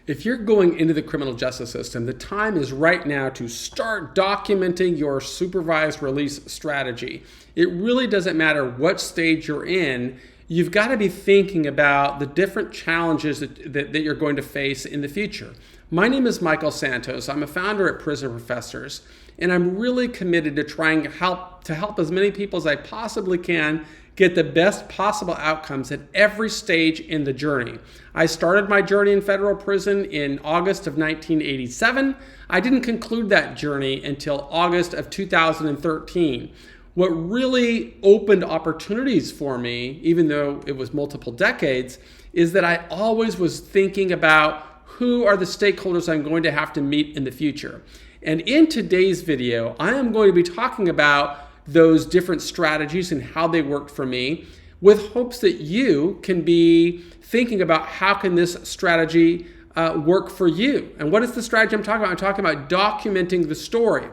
If you're going into the criminal justice system, the time is right now to start documenting your supervised release strategy. It really doesn't matter what stage you're in. You've got to be thinking about the different challenges that you're going to face in the future. My name is Michael Santos. I'm a founder at Prison Professors, and I'm really committed to trying to help as many people as I possibly can get the best possible outcomes at every stage in the journey. I started my journey in federal prison in August of 1987. I didn't conclude that journey until August of 2013. What really opened opportunities for me, even though it was multiple decades, is that I always was thinking about who are the stakeholders I'm going to have to meet in the future. And in today's video, I am going to be talking about those different strategies and how they worked for me, with hopes that you can be thinking about how can this strategy work for you. And what is the strategy I'm talking about? I'm talking about documenting the story.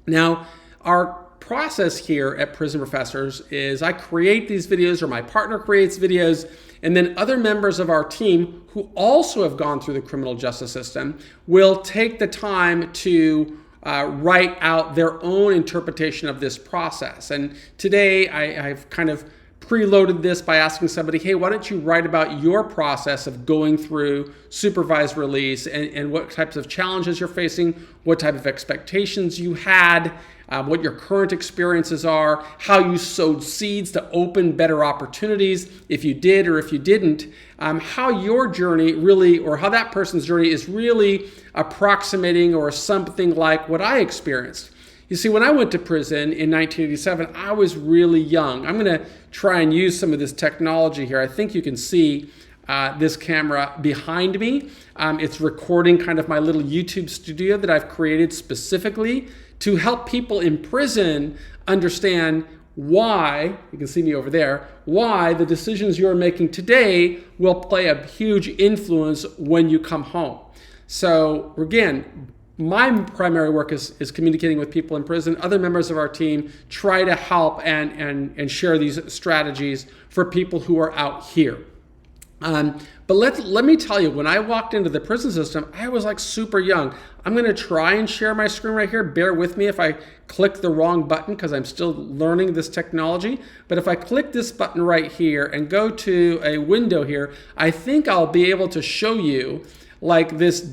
Now, our process here at Prison Professors is I create these videos, or my partner creates videos, and then other members of our team who also have gone through the criminal justice system will take the time to write out their own interpretation of this process. And today I've kind of preloaded this by asking somebody, hey, why don't you write about your process of going through supervised release and what types of challenges you're facing, what type of expectations you had, what your current experiences are, how you sowed seeds to open better opportunities, if you did or if you didn't, how your journey really, or how that person's journey is really approximating or something like what I experienced. You see, when I went to prison in 1987, I was really young. I'm going to try and use some of this technology here. I think you can see this camera behind me. It's recording kind of my little YouTube studio that I've created specifically to help people in prison understand why, you can see me over there, why the decisions you're making today will play a huge influence when you come home. So again, my primary work is communicating with people in prison. Other members of our team try to help and share these strategies for people who are out here. But let me tell you, when I walked into the prison system, I was like super young. I'm going to try and share my screen right here. Bear with me if I click the wrong button because I'm still learning this technology. But if I click this button right here and go to a window here, I think I'll be able to show you like this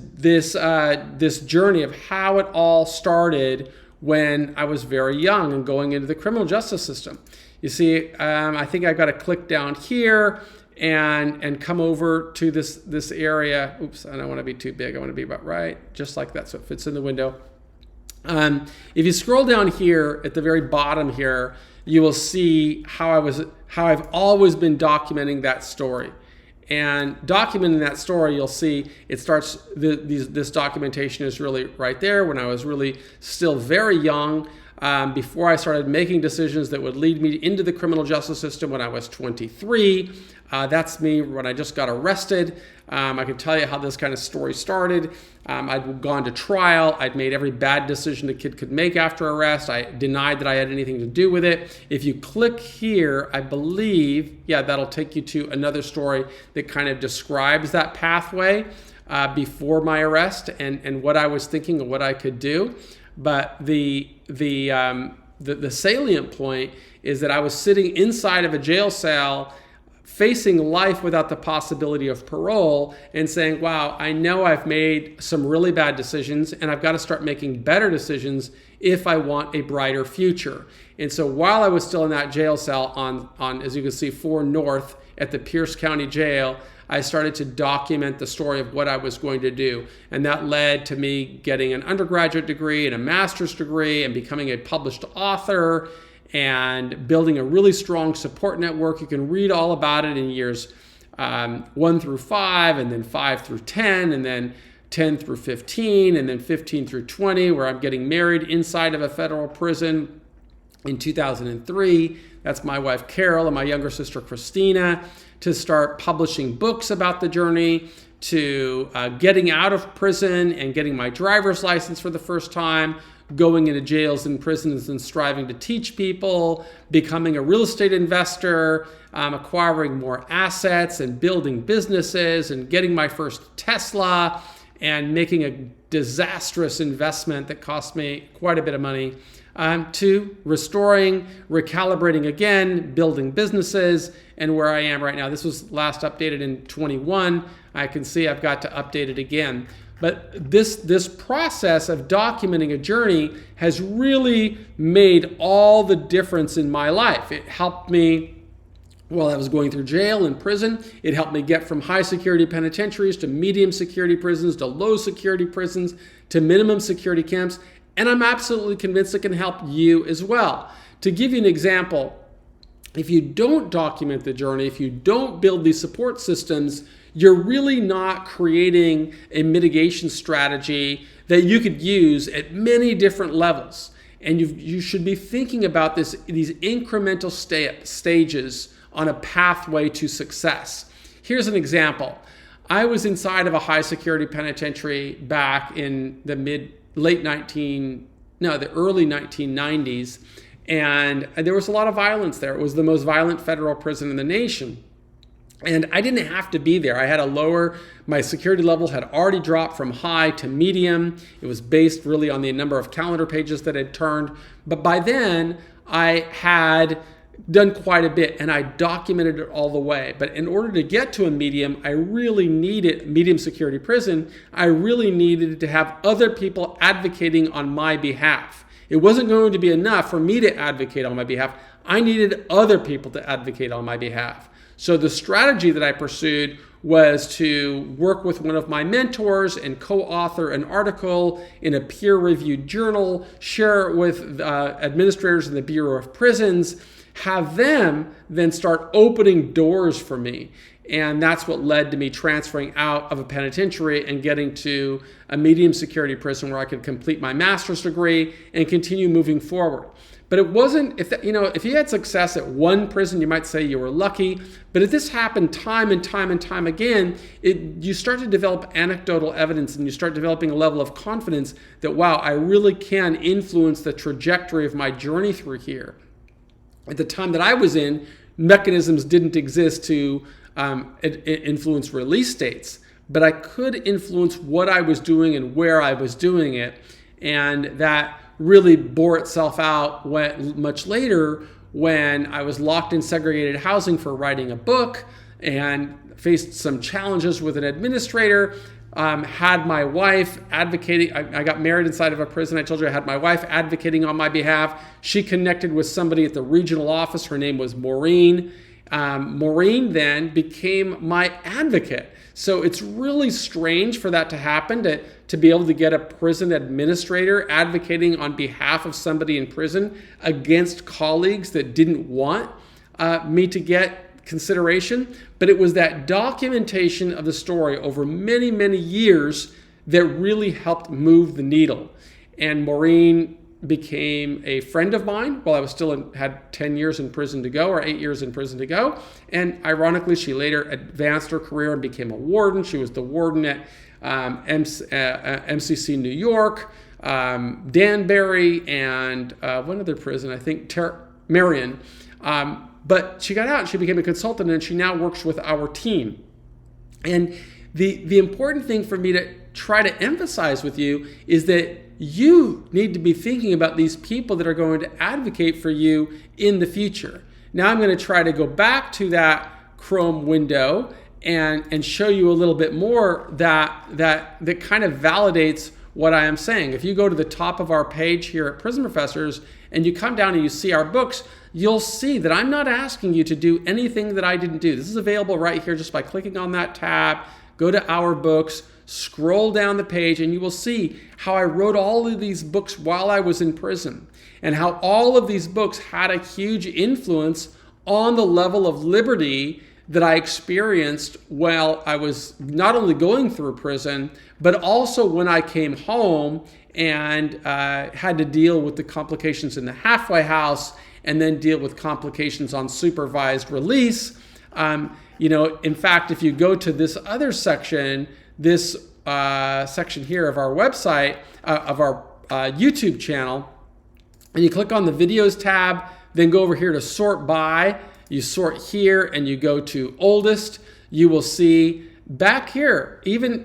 journey of how it all started when I was very young and going into the criminal justice system. You see, I think I've got to click down here and come over to this area. Oops, I don't want to be too big. I want to be about right, just like that, so it fits in the window. If you scroll down here at the very bottom here, you will see how I've always been documenting that story. And documenting that story, you'll see it starts, this documentation is really right there when I was really still very young, before I started making decisions that would lead me into the criminal justice system when I was 23. That's me when I just got arrested. I can tell you how this kind of story started. I'd gone to trial. I'd made every bad decision a kid could make after arrest. I denied that I had anything to do with it. If you click here, I believe, yeah, that'll take you to another story that kind of describes that pathway before my arrest and what I was thinking and what I could do. But the salient point is that I was sitting inside of a jail cell facing life without the possibility of parole and saying, wow, I know I've made some really bad decisions and I've got to start making better decisions if I want a brighter future. And so while I was still in that jail cell on as you can see, 4 North at the Pierce County Jail, I started to document the story of what I was going to do. And that led to me getting an undergraduate degree and a master's degree and becoming a published author and building a really strong support network. You can read all about it in years 1 through 5, and then 5 through 10, and then 10 through 15, and then 15 through 20, where I'm getting married inside of a federal prison in 2003. That's my wife, Carol, and my younger sister, Christina, to start publishing books about the journey, to getting out of prison and getting my driver's license for the first time, going into jails and prisons and striving to teach people, becoming a real estate investor, acquiring more assets and building businesses and getting my first Tesla and making a disastrous investment that cost me quite a bit of money, to restoring, recalibrating again, building businesses, and where I am right now. This was last updated in 21. I can see I've got to update it again. But this process of documenting a journey has really made all the difference in my life. It helped me while I was going through jail and prison. It helped me get from high security penitentiaries to medium security prisons to low security prisons to minimum security camps. And I'm absolutely convinced it can help you as well. To give you an example, if you don't document the journey, if you don't build these support systems, you're really not creating a mitigation strategy that you could use at many different levels. And you should be thinking about these incremental stages on a pathway to success. Here's an example. I was inside of a high security penitentiary back in the early 1990s, and there was a lot of violence there. It was the most violent federal prison in the nation. And I didn't have to be there. I had my security level had already dropped from high to medium. It was based really on the number of calendar pages that had turned. But by then, I had done quite a bit and I documented it all the way. But in order to get to a medium security prison, I really needed to have other people advocating on my behalf. It wasn't going to be enough for me to advocate on my behalf. I needed other people to advocate on my behalf. So the strategy that I pursued was to work with one of my mentors and co-author an article in a peer-reviewed journal, share it with administrators in the Bureau of Prisons, have them then start opening doors for me. And that's what led to me transferring out of a penitentiary and getting to a medium security prison where I could complete my master's degree and continue moving forward. But it wasn't, if you had success at one prison, you might say you were lucky. But if this happened time and time and time again, you start to develop anecdotal evidence and you start developing a level of confidence that, wow, I really can influence the trajectory of my journey through here. At the time that I was in, mechanisms didn't exist to influence release dates, but I could influence what I was doing and where I was doing it. And that really bore itself out much later when I was locked in segregated housing for writing a book and faced some challenges with an administrator. Had my wife advocating. I got married inside of a prison. I told you I had my wife advocating on my behalf. She connected with somebody at the regional office. Her name was Maureen. Maureen then became my advocate. So it's really strange for that to happen, to be able to get a prison administrator advocating on behalf of somebody in prison against colleagues that didn't want me to get consideration. But it was that documentation of the story over many, many years that really helped move the needle. And Maureen became a friend of mine while I was had 10 years in prison to go, or 8 years in prison to go. And ironically, she later advanced her career and became a warden. She was the warden at MCC New York, Danbury, and one other prison, I think Marion. But she got out and she became a consultant, and she now works with our team. And the important thing for me to try to emphasize with you is that you need to be thinking about these people that are going to advocate for you in the future. Now I'm going to try to go back to that Chrome window and show you a little bit more that kind of validates what I am saying. If you go to the top of our page here at Prison Professors and you come down and you see our books, you'll see that I'm not asking you to do anything that I didn't do. This is available right here just by clicking on that tab. Go to our books, scroll down the page, and you will see how I wrote all of these books while I was in prison, and how all of these books had a huge influence on the level of liberty that I experienced while I was not only going through prison, but also when I came home and had to deal with the complications in the halfway house and then deal with complications on supervised release. In fact, if you go to this other section, this section here of our website, of our YouTube channel, and you click on the videos tab, then go over here to sort by. You sort here and you go to oldest. You will see back here, even,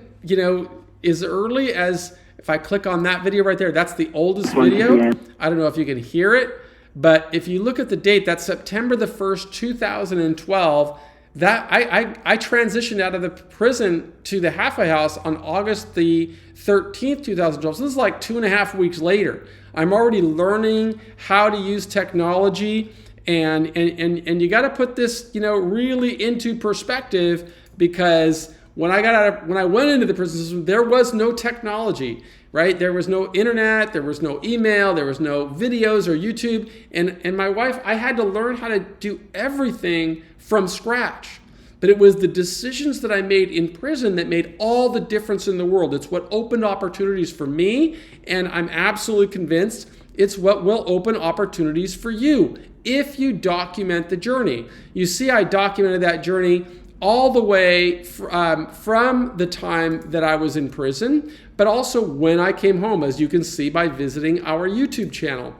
as early as, if I click on that video right there, that's the oldest video. I don't know if you can hear it, but if you look at the date, that's September the 1st, 2012. That I transitioned out of the prison to the halfway house on August the 13th, 2012. So this is like 2.5 weeks later. I'm already learning how to use technology, and you got to put this, really into perspective, because when I went into the prison system, there was no technology, right? There was no internet, there was no email, there was no videos or YouTube, and my wife, I had to learn how to do everything from scratch. But it was the decisions that I made in prison that made all the difference in the world. It's what opened opportunities for me, and I'm absolutely convinced it's what will open opportunities for you if you document the journey. You see, I documented that journey all the way from the time that I was in prison, but also when I came home, as you can see by visiting our YouTube channel.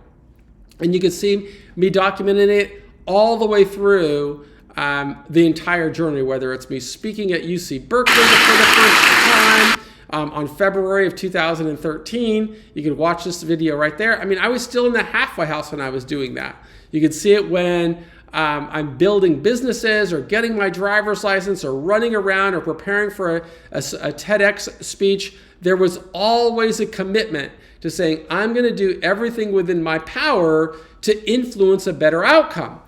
And you can see me documenting it all the way through the entire journey, whether it's me speaking at UC Berkeley for the first time on February of 2013. You can watch this video right there. I mean, I was still in the halfway house when I was doing that. You can see it when I'm building businesses or getting my driver's license or running around or preparing for a TEDx speech. There was always a commitment to saying, I'm going to do everything within my power to influence a better outcome.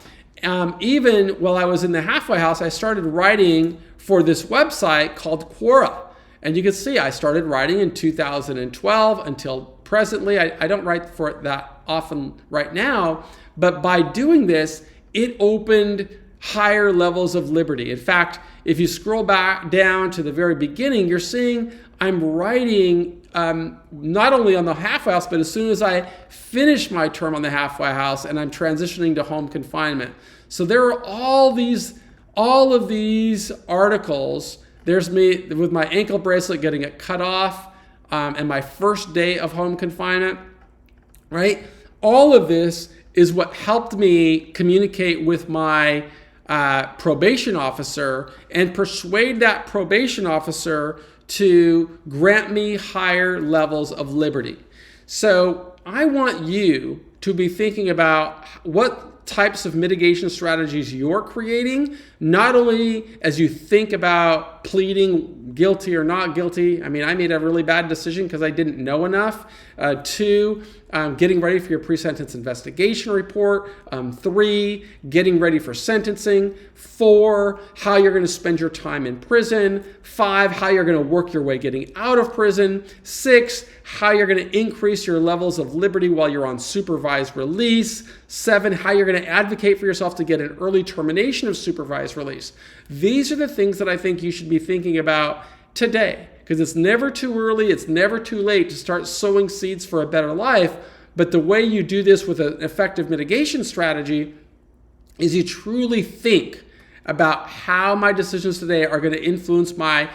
Even while I was in the halfway house, I started writing for this website called Quora. And you can see I started writing in 2012 until presently. I don't write for it that often right now, but by doing this, it opened higher levels of liberty. In fact, if you scroll back down to the very beginning, you're seeing I'm writing not only on the halfway house, but as soon as I finish my term on the halfway house and I'm transitioning to home confinement. So there are all of these articles. There's me with my ankle bracelet getting it cut off, and my first day of home confinement, right? All of this is what helped me communicate with my probation officer and persuade that probation officer to grant me higher levels of liberty. So I want you to be thinking about what types of mitigation strategies you're creating, not only as you think about pleading guilty or not guilty. I mean, I made a really bad decision because I didn't know enough. 2, getting ready for your pre-sentence investigation report. 3, getting ready for sentencing. 4, how you're going to spend your time in prison. 5, how you're going to work your way getting out of prison. 6, how you're going to increase your levels of liberty while you're on supervised release. 7, how you're going to advocate for yourself to get an early termination of supervised release. These are the things that I think you should be thinking about today, because it's never too early, it's never too late to start sowing seeds for a better life. But the way you do this with an effective mitigation strategy is you truly think about how my decisions today are going to influence my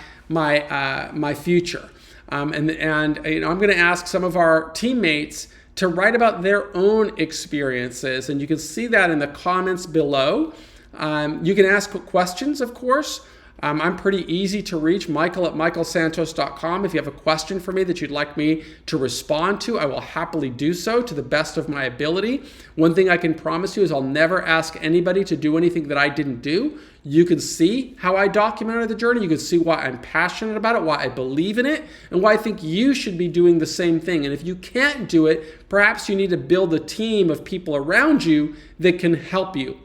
future. And I'm going to ask some of our teammates to write about their own experiences, and you can see that in the comments below. You can ask questions, of course. I'm pretty easy to reach, Michael at michaelsantos.com. If you have a question for me that you'd like me to respond to, I will happily do so to the best of my ability. One thing I can promise you is I'll never ask anybody to do anything that I didn't do. You can see how I documented the journey. You can see why I'm passionate about it, why I believe in it, and why I think you should be doing the same thing. And if you can't do it, perhaps you need to build a team of people around you that can help you.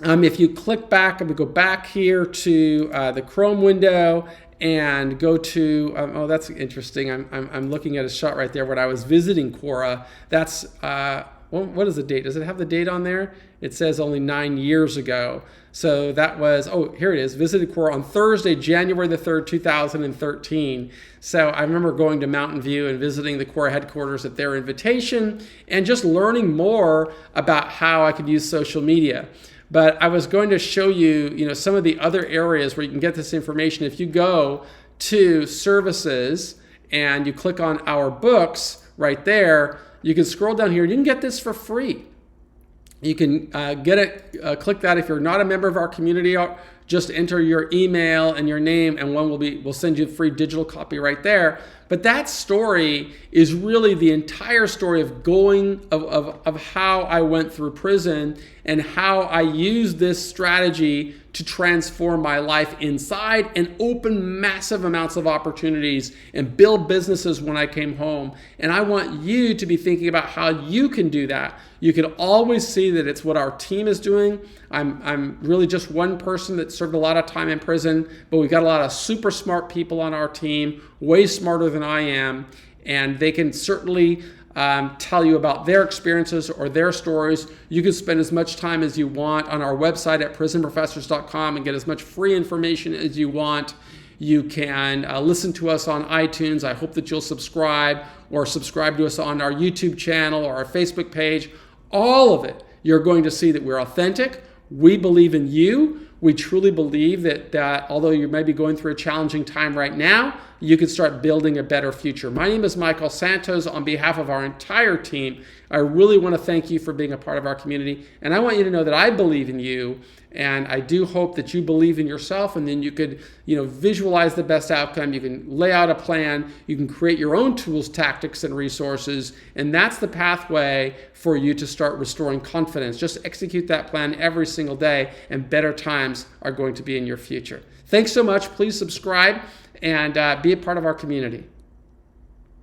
If you click back, I'm going to go back here to the Chrome window and go to, oh, that's interesting. I'm looking at a shot right there when I was visiting Quora. That's, what is the date? Does it have the date on there? It says only 9 years ago. So that was, oh, here it is. Visited Quora on Thursday, January the 3rd, 2013. So I remember going to Mountain View and visiting the Quora headquarters at their invitation and just learning more about how I could use social media. But I was going to show you, some of the other areas where you can get this information. If you go to services and you click on our books right there. You can scroll down here. You can get this for free. You can get it, click that. If you're not a member of our community, just enter your email and your name, and we'll send you a free digital copy right there. But that story is really the entire story of how I went through prison and how I used this strategy to transform my life inside and open massive amounts of opportunities and build businesses when I came home. And I want you to be thinking about how you can do that. You can always see that it's what our team is doing. I'm really just one person that served a lot of time in prison, but we've got a lot of super smart people on our team, way smarter than I am, and they can certainly tell you about their experiences or their stories. You can spend as much time as you want on our website at prisonprofessors.com and get as much free information as you want. You can listen to us on iTunes. I hope that you'll subscribe to us on our YouTube channel or our Facebook page. All of it, you're going to see that we're authentic. We believe in you. We truly believe that although you may be going through a challenging time right now, you can start building a better future. My name is Michael Santos. On behalf of our entire team, I really want to thank you for being a part of our community. And I want you to know that I believe in you. And I do hope that you believe in yourself, and then you could, visualize the best outcome. You can lay out a plan. You can create your own tools, tactics, and resources. And that's the pathway for you to start restoring confidence. Just execute that plan every single day, and better times are going to be in your future. Thanks so much. Please subscribe and be a part of our community.